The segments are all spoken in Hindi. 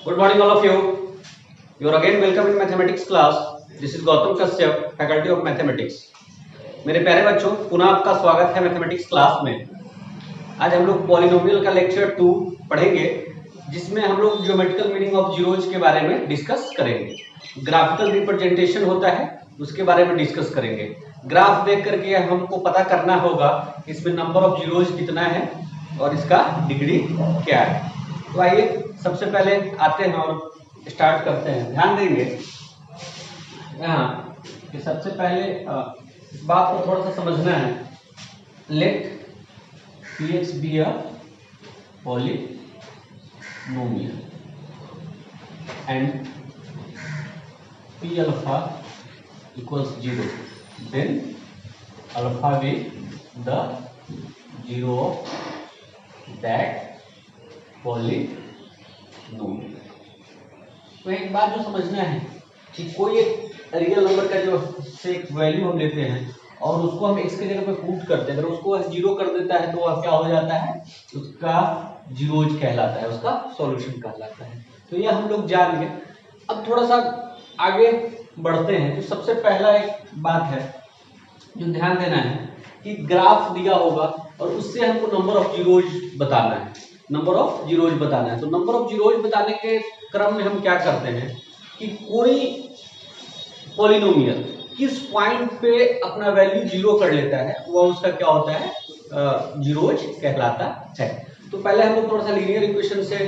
Good morning, all of you. You are again welcome in mathematics class. This is Gautam Kashyap, Faculty of Mathematics. मेरे प्यारे बच्चों, पुनः आपका स्वागत है मैथमेटिक्स क्लास में। आज हम लोग पॉलिनोमियल का लेक्चर 2 पढ़ेंगे, जिसमें हम लोग ज्योमेट्रिकल मीनिंग ऑफ जीरोज के बारे में डिस्कस करेंगे। ग्राफिकल रिप्रेजेंटेशन होता है, उसके बारे में डिस्कस करेंगे। ग्राफ देख करके हमको पता करना होगा इसमें नंबर ऑफ जीरोज कितना है और इसका डिग्री क्या है। तो आइए सबसे पहले आते हैं और स्टार्ट करते हैं। ध्यान देंगे यहाँ कि सबसे पहले इस बात को थोड़ा सा समझना है। Let px be a polynomial and p alpha equals 0, then alpha be the zero of that polynomial। तो एक बात जो समझना है कि कोई एक रियल नंबर का जो से एक वैल्यू हम लेते हैं और उसको हम x के जगह पे पुट करते हैं, अगर उसको जीरो कर देता है तो वह क्या हो जाता है, उसका जीरोज कहलाता है, उसका सॉल्यूशन कहलाता है। तो ये हम लोग जान गए। अब थोड़ा सा आगे बढ़ते हैं। तो सबसे पहला एक बात है जो ध्यान देना है कि ग्राफ दिया होगा और उससे हमको नंबर ऑफ जीरोज बताना है। नंबर ऑफ जीरोज बताना है तो नंबर ऑफ जीरोज बताने के क्रम में हम क्या करते हैं कि कोई पॉलिनोमियल किस पॉइंट पे अपना वैल्यू जीरो कर लेता है वह उसका क्या होता है, जीरोज कहलाता है। तो पहले हम लोग थोड़ा सा लीनियर इक्वेशन से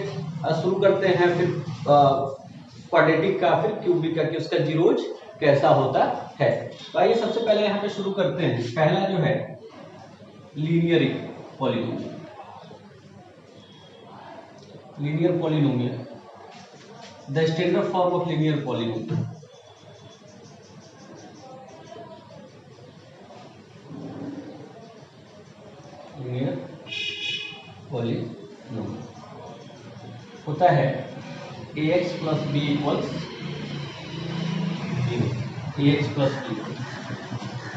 शुरू करते हैं, फिर क्वाड्रेटिक का, फिर क्यूबिक का कि उसका जीरोज कैसा होता है। तो आइए सबसे पहले यहाँ पे शुरू करते हैं। पहला जो है linear polynomial. Linear polynomial, the standard form of linear polynomial. Linear polynomial होता है ax plus B equals 0, ax plus B.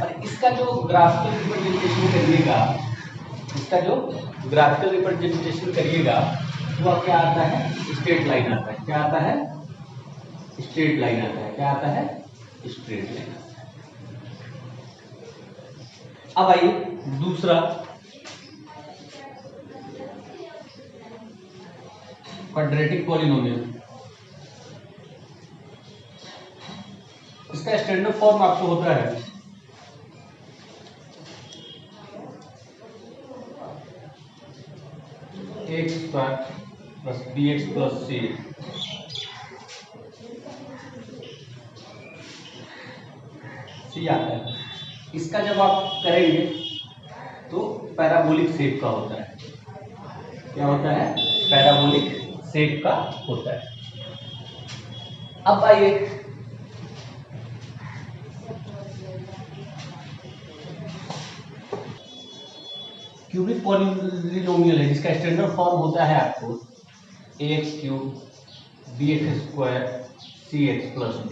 और इसका जो ग्राफिकल रिप्रेजेंटेशन करिएगा, इसका जो ग्राफिकल रिप्रेजेंटेशन करिएगा वो क्या आता है, स्ट्रेट लाइन आता है। क्या आता है, स्ट्रेट लाइन आता है। क्या आता है, स्ट्रेट लाइन आता है। अब आइए दूसरा क्वाड्रेटिक पॉलिनोमियल। इसका स्टैंडर्ड फॉर्म आपको होता है X square plus B X plus C. C आता है। इसका जब आप करेंगे तो पैराबोलिक शेप का होता है। क्या होता है, पैराबोलिक शेप का होता है। अब आइए क्यूबिक पॉलिनोमियल है जिसका स्टैंडर्ड फॉर्म होता है आपको ax cube bx square cx plus d।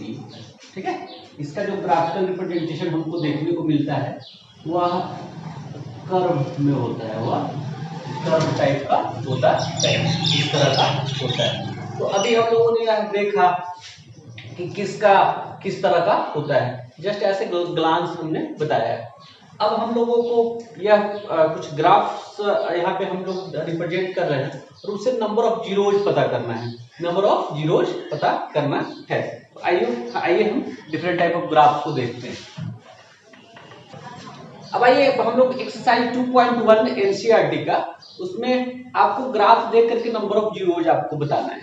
ठीक है। इसका जो ग्राफिकल रिप्रेजेंटेशन हमको देखने को मिलता है वह कर्व में होता है, वह कर्व टाइप का होता है, इस तरह का होता है। तो अभी हम लोगों ने यह देखा कि किसका किस तरह का होता है, जस्ट ऐसे ग्लांस हमने बताया। अब हम लोगों को यह कुछ ग्राफ्स यहाँ पे हम लोग रिप्रेजेंट कर रहे हैं और उससे नंबर ऑफ जीरोज पता करना है। नंबर ऑफ जीरोज पता करना है। तो आइए हम डिफरेंट टाइप ऑफ ग्राफ्स को देखते हैं। अब आइए हम लोग एक्सरसाइज 2.1 एनसीईआरटी का, उसमें आपको ग्राफ देख करके नंबर ऑफ जीरोज आपको बताना है।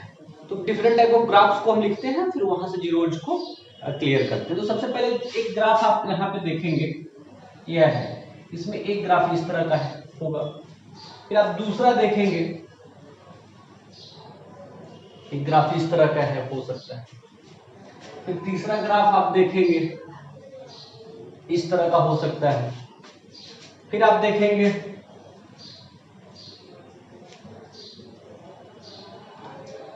तो डिफरेंट टाइप ऑफ ग्राफ्स को हम लिखते हैं, फिर वहां से जीरोज को क्लियर करते हैं। तो सबसे पहले एक ग्राफ आप यहाँ पे देखेंगे, यह है। इसमें एक ग्राफ इस तरह का होगा। फिर आप दूसरा देखेंगे, एक ग्राफ इस तरह का हो सकता है। फिर तीसरा ग्राफ आप देखेंगे इस तरह का हो सकता है। फिर आप देखेंगे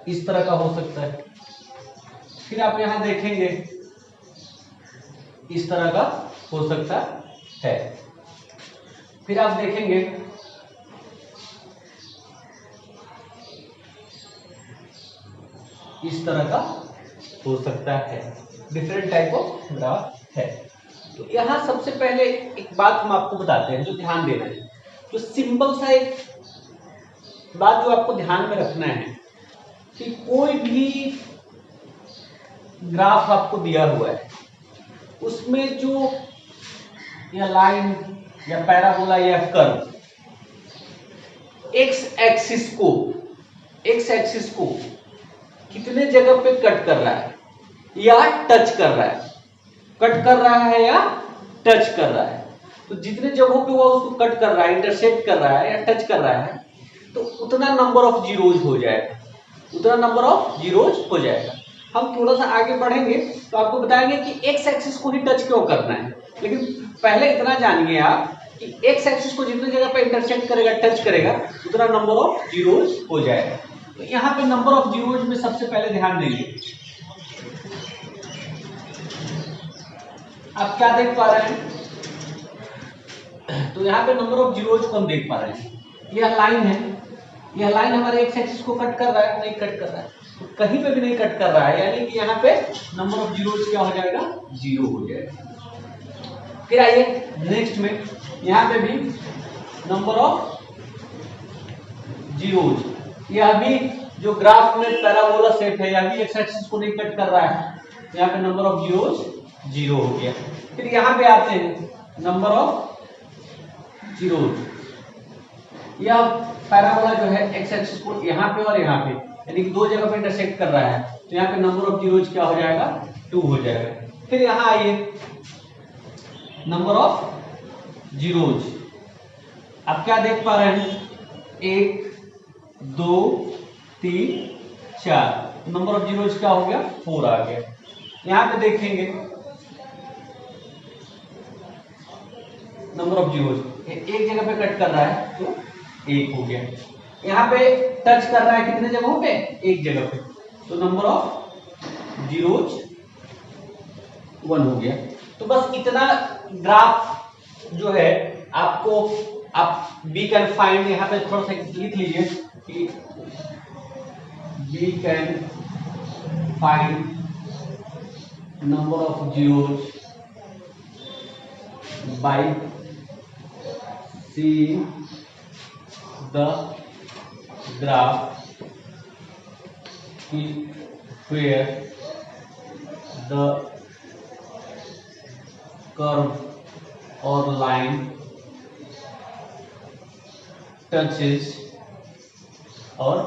इस तरह का हो सकता है। फिर आप यहां देखेंगे इस तरह का हो सकता है। फिर आप देखेंगे इस तरह का हो सकता है, डिफरेंट टाइप ऑफ ग्राफ है। तो यहाँ सबसे पहले एक बात हम आपको बताते हैं जो ध्यान देना है, जो सिंपल सा एक बात जो आपको ध्यान में रखना है कि कोई भी ग्राफ आपको दिया हुआ है उसमें जो या लाइन या पैराबोला या कर्व एक्स एक्सिस को कितने जगह पे कट कर रहा है या टच कर रहा है, कट कर रहा है या टच कर रहा है। तो जितने जगहों पे वो उसको कट कर रहा है, इंटरसेक्ट कर रहा है या टच कर रहा है, तो उतना नंबर ऑफ जीरोज हो जाएगा, उतना नंबर ऑफ जीरोज हो जाएगा। हम थोड़ा सा आगे बढ़ेंगे तो आपको बताएंगे कि एक्स एक्सिस को ही टच क्यों करना है, लेकिन पहले इतना जानिए आप कि एक्स एक्सिस को जितने जगह पे इंटरसेक्ट करेगा, टच करेगा, उतना नंबर ऑफ जीरोज हो जाएगा। तो यहाँ पे नंबर ऑफ जीरोज में सबसे पहले ध्यान देंगे, आप क्या देख पा रहे हैं, तो यहाँ पे नंबर ऑफ जीरोज को हम देख पा रहे हैं। यह लाइन है, यह लाइन हमारे एक्स एक्सिस को कट कर रहा है, नहीं कट कर रहा है, तो कहीं पे भी नहीं कट कर रहा है, यानी कि यहाँ पे नंबर ऑफ जीरोज क्या हो जाएगा, जीरो हो जाएगा। फिर आइए नेक्स्ट में, यहाँ पे भी नंबर ऑफ जीरोज, यह भी जो ग्राफ में पैराबोला सेट है, यह भी एक्स एक्सिस को नहीं कट कर रहा है, तो यहाँ पे नंबर ऑफ जीरोज जीरो हो गया। फिर यहाँ पे आते हैं नंबर ऑफ जीरोज, यह पैराबोला जो है एक्स एक्सिस को यहाँ पे और यहाँ पे यानी कि दो जगह पे इंटरसेक्ट कर रहा है, तो यहाँ पे नंबर ऑफ जीरोज क्या हो जाएगा, 2 हो जाएगा। फिर यहाँ आइए नंबर ऑफ जीरोज, आप क्या देख पा रहे हैं, 1 2 3 4, नंबर ऑफ जीरोज क्या हो गया, 4 आ गया। यहाँ पे देखेंगे नंबर ऑफ जीरोज एक जगह पे कट कर रहा है तो 1 हो गया, यहाँ पे टच कर रहा है कितने जगहों पे, एक जगह पे, तो नंबर ऑफ जीरोज 1 हो गया। तो बस इतना ग्राफ जो है आपको, आप वी कैन फाइंड, यहाँ पे थोड़ा सा लिख लीजिए कि we can find number of zeros by seeing the graph where the curve or line touches or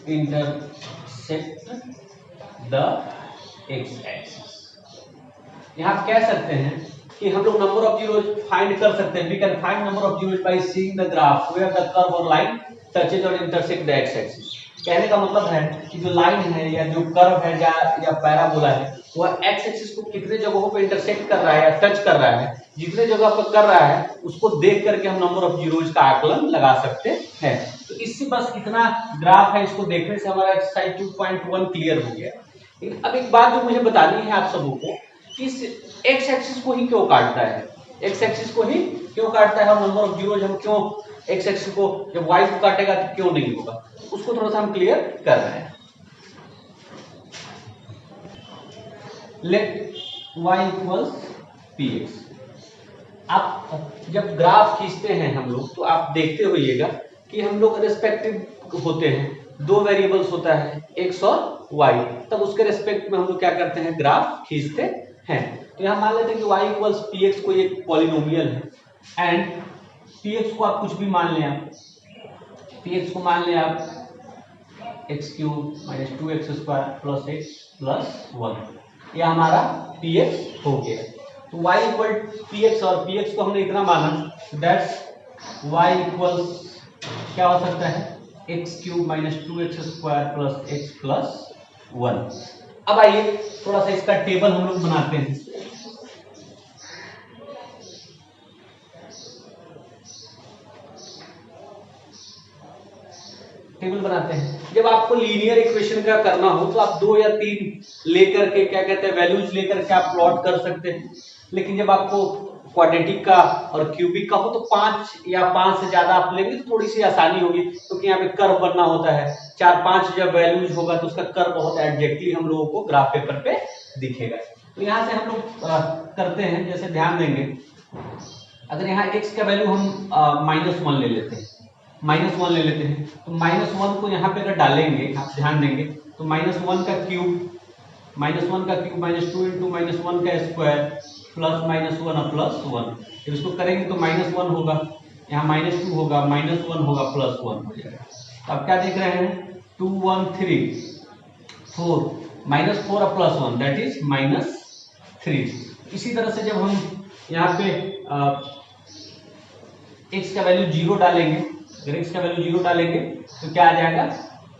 intersect the x-axis। यहाँ आप कह सकते हैं कि हम लोग नंबर ऑफ जीरोज फाइंड कर सकते हैं, we can find number of zeros by seeing the graph where the curve or line touches or intersect the X axis. कहने का मतलब है कि जो लाइन है या जो कर्व है या पैराबोला है, वह एक्स एक्सिस को कितने जगहों पे इंटरसेक्ट कर रहा है या टच कर रहा है, जितने जगह पर कर रहा है उसको देख करके हम नंबर ऑफ जीरोज का आकलन लगा सकते हैं। तो इससे बस इतना ग्राफ है, इसको देखने से हमारा एक्सरसाइज 2.1 क्लियर हो गया। लेकिन अब एक बात जो मुझे बतानी है आप सबों को, इस एक्स एक्सिस को ही क्यों काटता है, एक्स एक्सिस को ही क्यों काटता है, और नंबर ऑफ जीरोज हम क्यों एक्स एक्सिस को जब वाई को काटेगा तो क्यों नहीं होगा, उसको थोड़ा सा हम क्लियर कर रहे हैं। Let Y equals P X, आप जब ग्राफ खींचते हैं हम लोग तो आप देखते होइएगा कि हम लोग रेस्पेक्टिव होते हैं, दो वेरिएबल्स होता है एक्स और वाई, तब उसके रेस्पेक्ट में हम लोग क्या करते हैं, ग्राफ खींचते हैं। तो यहाँ मान लेते हैं कि y इक्वल्स पी एक्स कोई एक पॉलिनोमियल है एंड पी एक्स को आप कुछ भी मान लें, आप पी एक्स को मान लें आप x cube minus 2x square plus x plus 1, यह हमारा पी एक्स हो गया। तो y इक्वल पी एक्स, और पी एक्स को हमने इतना माना, दैट्स y इक्वल्स क्या हो सकता है, x cube minus 2x square plus x plus 1। अब आइए थोड़ा सा इसका टेबल हम लोग बनाते हैं। टेबल बनाते हैं, जब आपको लीनियर इक्वेशन का करना हो तो आप 2 या 3 लेकर के क्या कहते हैं वैल्यूज लेकर के आप प्लॉट कर सकते हैं, लेकिन जब आपको क्वाड्रेटिक का और क्यूबिक का हो तो 5 या 5 से ज्यादा आप लेंगे तो थोड़ी सी आसानी होगी, क्योंकि यहाँ पे कर्व बनना होता है। 4-5 जब वैल्यूज होगा तो उसका कर्व बहुत एग्जैक्टली हम लोगों को ग्राफ पेपर पे दिखेगा। तो यहाँ से हम लोग करते हैं, जैसे ध्यान देंगे, अगर यहाँ x का वैल्यू हम -1 ले लेते हैं, -1 ले लेते हैं, तो -1 को यहाँ पे अगर डालेंगे, आप ध्यान देंगे तो -1 का क्यूब -2 × -1 का स्क्वायर प्लस -1 जब इसको करेंगे तो -1 होगा, यहाँ -2 होगा, -1 होगा, +1 हो जाएगा। तो आप क्या देख रहे हैं, 2 1 3 4 -4 और +1 दैट इज -3। इसी तरह से जब हम यहाँ पे x का वैल्यू 0 डालेंगे, अगर x का वैल्यू 0 डालेंगे तो क्या आ जाएगा,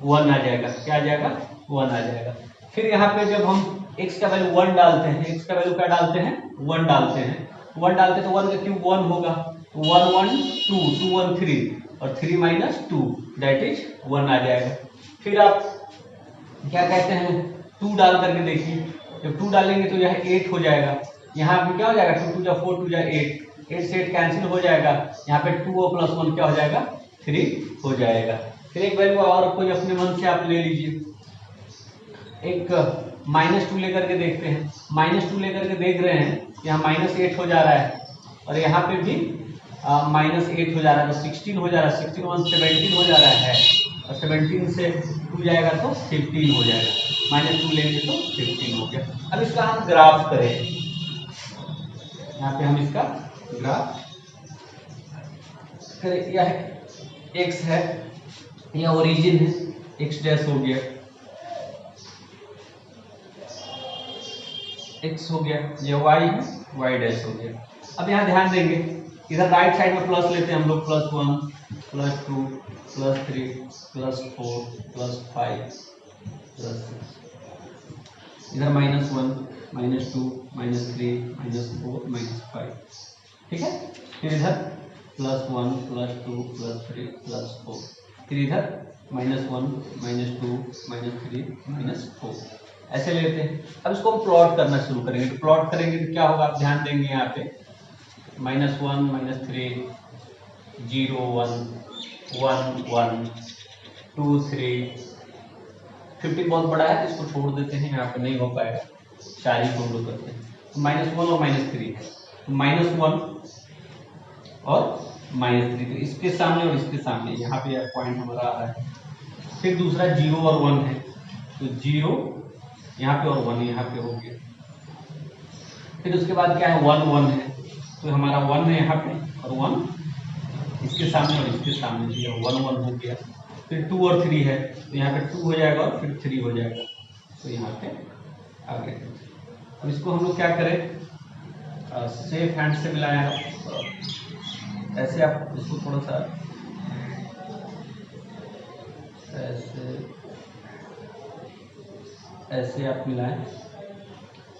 1 आ जाएगा, क्या आ जाएगा, 1 आ जाएगा। फिर यहाँ पे जब हम x का वैल्यू 1 डालते हैं, x का वैल्यू क्या डालते हैं, 1 डालते हैं, 1 डालते तो 1 का क्यूब 1 होगा, 1 1 2 2 1 3 और 3 - 2 दैट इज 1 आ जाएगा। फिर आप क्या कहते हैं, 2 डाल करके देखिए, जब 2 डालेंगे तो यह 8 हो जाएगा, यहाँ पे क्या हो जाएगा, 2 2 4 2 8, 8 से 8 कैंसिल हो जाएगा, यहाँ पे 2 और +1 क्या हो जाएगा, 3 हो जाएगा। फिर एक वैल्यू और कोई अपने मन से आप ले लीजिए, एक -2 लेकर के देखते हैं, -2 लेकर के देख रहे हैं, यहाँ -8 हो जा रहा है और यहाँ पे भी -8 हो जा रहा है, तो 16 हो जा रहा है, 16 1 17 हो जा रहा है और 17 से 2 जाएगा तो 15 हो जाएगा, -2 लेंगे तो 15 हो गया। अब इसका हम ग्राफ करें, यहाँ पे हम इसका ग्राफ करें, यह x है, यह ओरिजिन है, x डैश हो गया, x हो गया, यह y है, y डैश हो गया। अब यहाँ ध्यान देंगे, इधर राइट साइड में प्लस लेते हैं हम लोग, +1 +2 +3 +4 +5 +6, इधर -1 -2 -3 -4 -5, ठीक है। फिर इधर +1 +2 +3 +4, फिर इधर -1 -2 -3 -4, ऐसे लेते हैं। अब इसको हम प्लॉट करना शुरू करेंगे, तो प्लॉट करेंगे तो क्या होगा, आप ध्यान देंगे यहाँ पे -1 -3 0 1 1 1 2 3 15 बहुत बड़ा है तो इसको छोड़ देते हैं, यहाँ पे नहीं हो पाएगा, 4 ही को हम लोग करते हैं। तो -1 और -3 है, तो -1 और -3, तो इसके सामने और इसके सामने यहाँ पे पॉइंट हमारा आ रहा है। फिर दूसरा 0 और 1 है, तो 0 यहाँ पे और 1 यहाँ पे हो गया। फिर उसके बाद क्या है, 1 1 है, तो हमारा 1 है यहाँ पे और 1 इसके सामने और इसके सामने, ये 1 1 हो गया। फिर 2 और 3 है, तो यहाँ पे 2 हो जाएगा और फिर 3 हो जाएगा, तो यहाँ पे आ गया। अब इसको हम लोग क्या करें, सेफ हैंड से मिलाया है, ऐसे आप इसको थोड़ा सा ऐसे आप मिलाएं,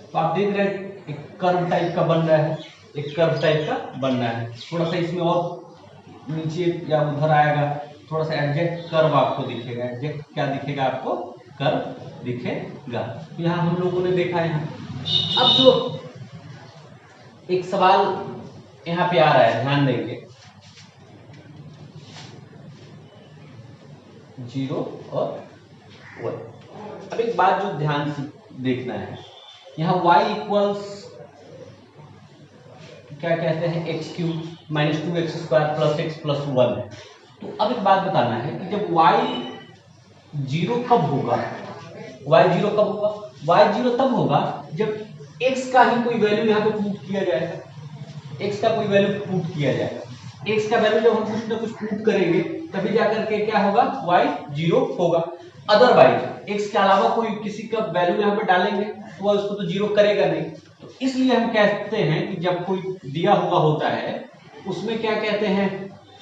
तो आप देख रहे हैं एक कर्व टाइप का बन रहा है, एक कर्व टाइप का बन रहा है। थोड़ा सा इसमें और नीचे या उधर आएगा, थोड़ा सा एग्जैक्ट कर्व आपको दिखेगा, एग्जैक्ट क्या दिखेगा आपको, कर्व दिखेगा। यहाँ हम लोगों ने देखा है। अब जो एक सवाल यहाँ पे आ रहा है, ध्यान देंगे, 0 और 1। अब एक बात जो ध्यान से देखना है, यहाँ y इक्वल्स क्या कहते हैं, x³ -2x² + x + 1 है। तो अब एक बात बताना है कि जब y 0 कब होगा, y 0 कब होगा, y 0 तब होगा जब x का ही कोई वैल्यू यहाँ पे पुट किया जाएगा, x का कोई वैल्यू पुट किया जाएगा, x का वैल्यू जब हम कुछ ना कुछ पुट करेंगे तभी जाकर के क्या होगा, y 0 होगा। अदरवाइज x के अलावा कोई किसी का वैल्यू यहाँ पे डालेंगे तो वह उसको तो 0 करेगा नहीं। तो इसलिए हम कहते हैं कि जब कोई दिया हुआ होता है उसमें क्या कहते हैं,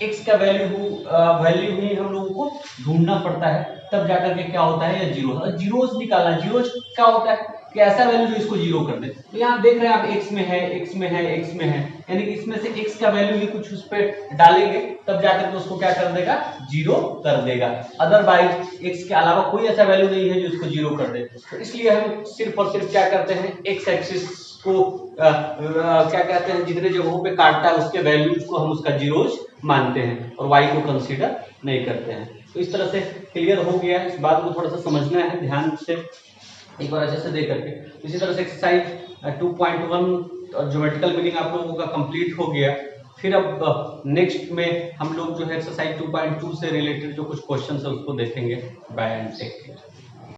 x का वैल्यू ही हम लोगों को ढूंढना पड़ता है, तब जाकर के क्या होता है, या 0 जीरोस निकालना। जीरोस क्या होता है कि ऐसा वैल्यू जो इसको 0 कर दे। तो यहाँ देख रहे हैं आप x में है, x में है, x में है, यानी कि इसमें से x का वैल्यू ही कुछ उस पे डालेंगे तब जाकर के उसको क्या कर देगा, 0 कर देगा। अदरवाइज x के अलावा कोई ऐसा वैल्यू नहीं है जो इसको 0 कर दे। तो इसलिए हम सिर्फ और सिर्फ क्या करते हैं, x एक्सिस को क्या कहते हैं, जितने जगहों पे काटता है उसके वैल्यूज को हम उसका जीरोज मानते हैं और y को कंसीडर नहीं करते हैं। तो इस तरह से क्लियर हो गया। इस बात को थोड़ा सा समझना है ध्यान से, एक बार अच्छे से देख करके। इसी तरह से एक्सरसाइज 2.1 ज्योमेट्रिकल मीनिंग आप लोगों का कंप्लीट हो गया। फिर अब नेक्स्ट में हम लोग जो है एक्सरसाइज 2.2 से रिलेटेड जो कुछ क्वेश्चन है उसको देखेंगे। Bye and take care.